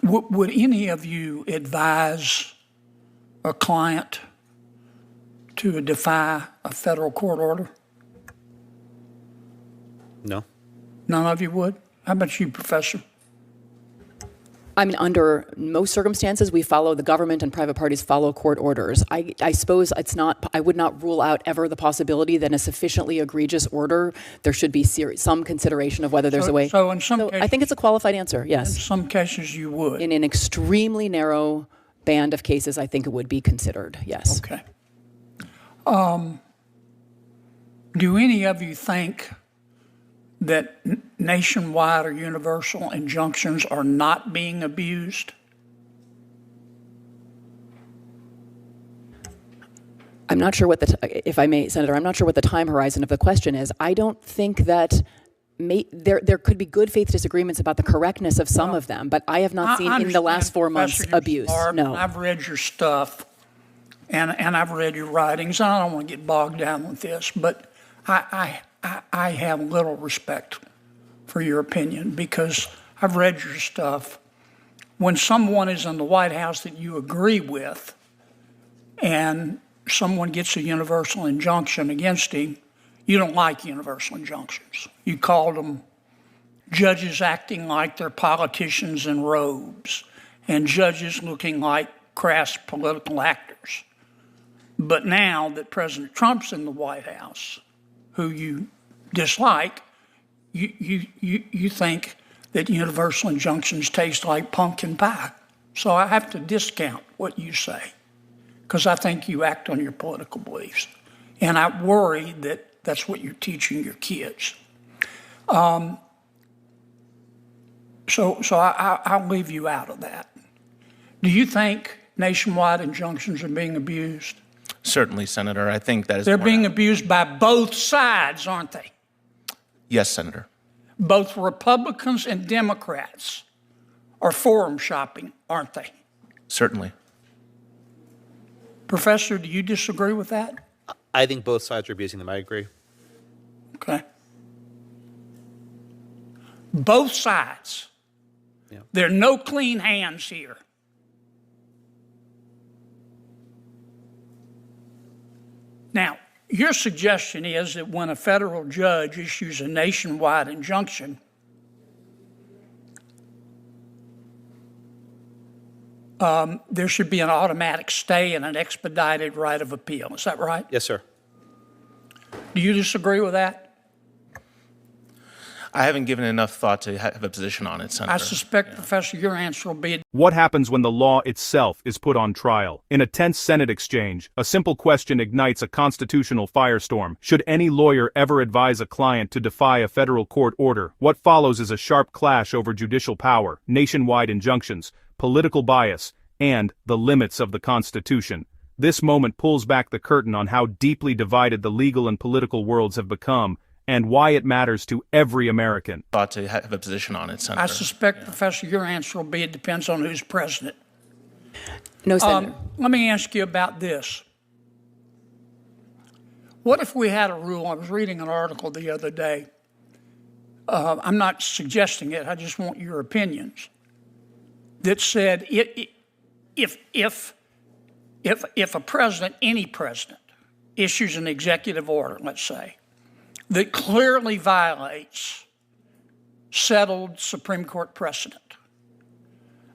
Would any of you advise a client to defy a federal court order? No. None of you would? How about you, Professor? I mean, under most circumstances, we follow the government and private parties follow court orders. I suppose I would not rule out ever the possibility that in a sufficiently egregious order, there should be some consideration of whether there's a way. So in some cases, I think it's a qualified answer, yes. In some cases you would. In an extremely narrow band of cases, I think it would be considered, yes. Okay. Do any of you think that nationwide or universal injunctions are not being abused? I'm not sure if I may, Senator, I'm not sure what the time horizon of the question is. I don't think that there could be good faith disagreements about the correctness of some of them, but I have not seen in the last 4 months abuse. No. I've read your stuff and I've read your writings. I don't want to get bogged down with this, but I have little respect for your opinion because I've read your stuff. When someone is in the White House that you agree with and someone gets a universal injunction against him, you don't like universal injunctions. You called them judges acting like they're politicians in robes and judges looking like crass political actors. But now that President Trump's in the White House, who you dislike, you think that universal injunctions taste like pumpkin pie. So I have to discount what you say because I think you act on your political beliefs. And I worry that that's what you're teaching your kids. So I'll leave you out of that. Do you think nationwide injunctions are being abused? Certainly, Senator. I think that is. They're being abused by both sides, aren't they? Yes, Senator. Both Republicans and Democrats are forum shopping, aren't they? Certainly. Professor, do you disagree with that? I think both sides are abusing them. I agree. Okay. Both sides. Yeah. There are no clean hands here. Now, your suggestion is that when a federal judge issues a nationwide injunction, there should be an automatic stay and an expedited right of appeal. Is that right? Yes, sir. Do you disagree with that? I haven't given enough thought to have a position on it, Senator. I suspect, Professor, your answer will be... What happens when the law itself is put on trial? In a tense Senate exchange, a simple question ignites a constitutional firestorm. Should any lawyer ever advise a client to defy a federal court order? What follows is a sharp clash over judicial power, nationwide injunctions, political bias, and the limits of the Constitution. This moment pulls back the curtain on how deeply divided the legal and political worlds have become, and why it matters to every American. Thought to have a position on it, Senator. I suspect, Professor, your answer will be it depends on who's president. No, Senator. Let me ask you about this. What if we had a rule? I was reading an article the other day. I'm not suggesting it. I just want your opinions. That said, if a president, any president, issues an executive order, let's say, that clearly violates settled Supreme Court precedent,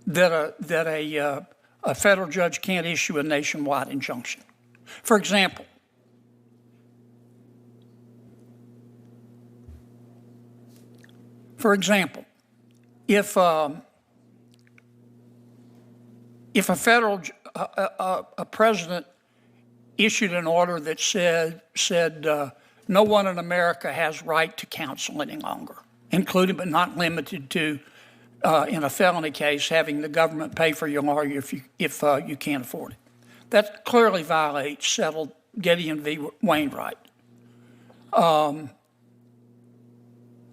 that a federal judge can't issue a nationwide injunction. For example, if a president issued an order that said no one in America has right to counsel any longer, including but not limited to, in a felony case, having the government pay for your lawyer if you can't afford it. That clearly violates settled Gideon v. Wainwright.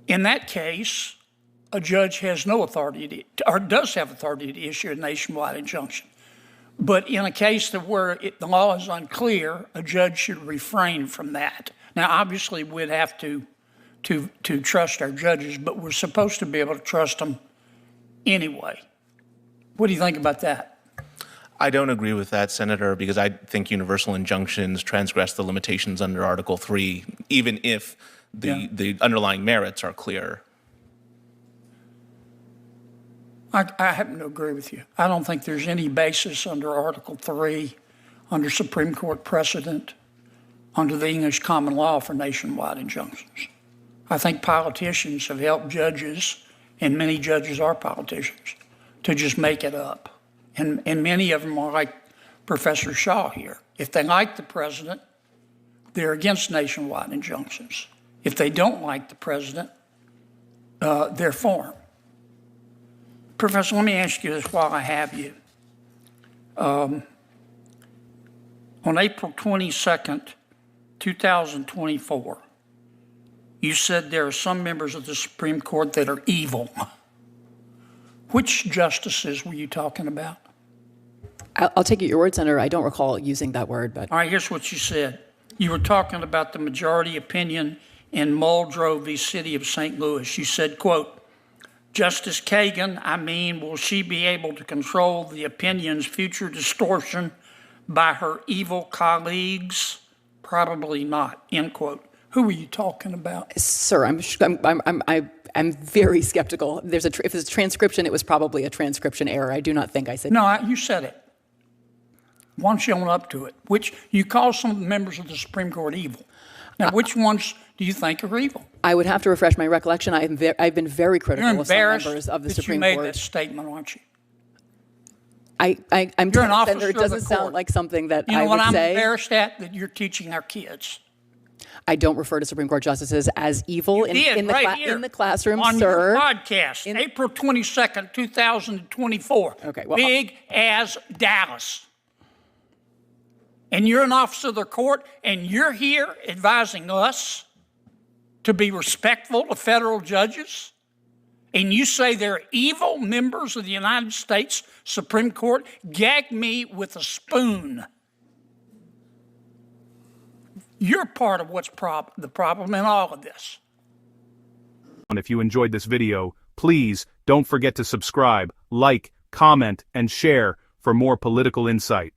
In that case, a judge has no authority or does have authority to issue a nationwide injunction. But in a case where the law is unclear, a judge should refrain from that. Now, obviously, we'd have to trust our judges, but we're supposed to be able to trust them anyway. What do you think about that? I don't agree with that, Senator, because I think universal injunctions transgress the limitations under Article 3, even if the underlying merits are clear. I happen to agree with you. I don't think there's any basis under Article 3, under Supreme Court precedent, under the English common law for nationwide injunctions. I think politicians have helped judges, and many judges are politicians, to just make it up. And many of them are like Professor Shaw here. If they like the president, they're against nationwide injunctions. If they don't like the president, they're for him. Professor, let me ask you this while I have you. On April 22nd, 2024, you said there are some members of the Supreme Court that are evil. Which justices were you talking about? I'll take your word, Senator. I don't recall using that word, but. All right, here's what you said. You were talking about the majority opinion in Muldrow v. City of St. Louis. You said, quote, Justice Kagan, will she be able to control the opinion's future distortion by her evil colleagues? Probably not, end quote. Who were you talking about? Sir, I'm very skeptical. If it's a transcription, it was probably a transcription error. I do not think I said. No, you said it. Why don't you own up to it? Which you call some of the members of the Supreme Court evil. Now, which ones do you think are evil? I would have to refresh my recollection. I've been very critical of some members of the Supreme Court. You Court. made that statement, aren't you? I'm You're an officer Senator, it of the doesn't sound court. like something that you know I what would I'm say. embarrassed at? That you're teaching our kids. I don't refer to Supreme Court justices as evil in the classroom, on sir. Your podcast, April 22nd, 2024. Okay, well, big as Dallas. And you're an officer of the court, and you're here advising us to be respectful to federal judges, and you say they're evil members of the United States Supreme Court? Gag me with a spoon. You're part of what's the problem in all of this. And if you enjoyed this video, please don't forget to subscribe, like, comment, and share for more political insight.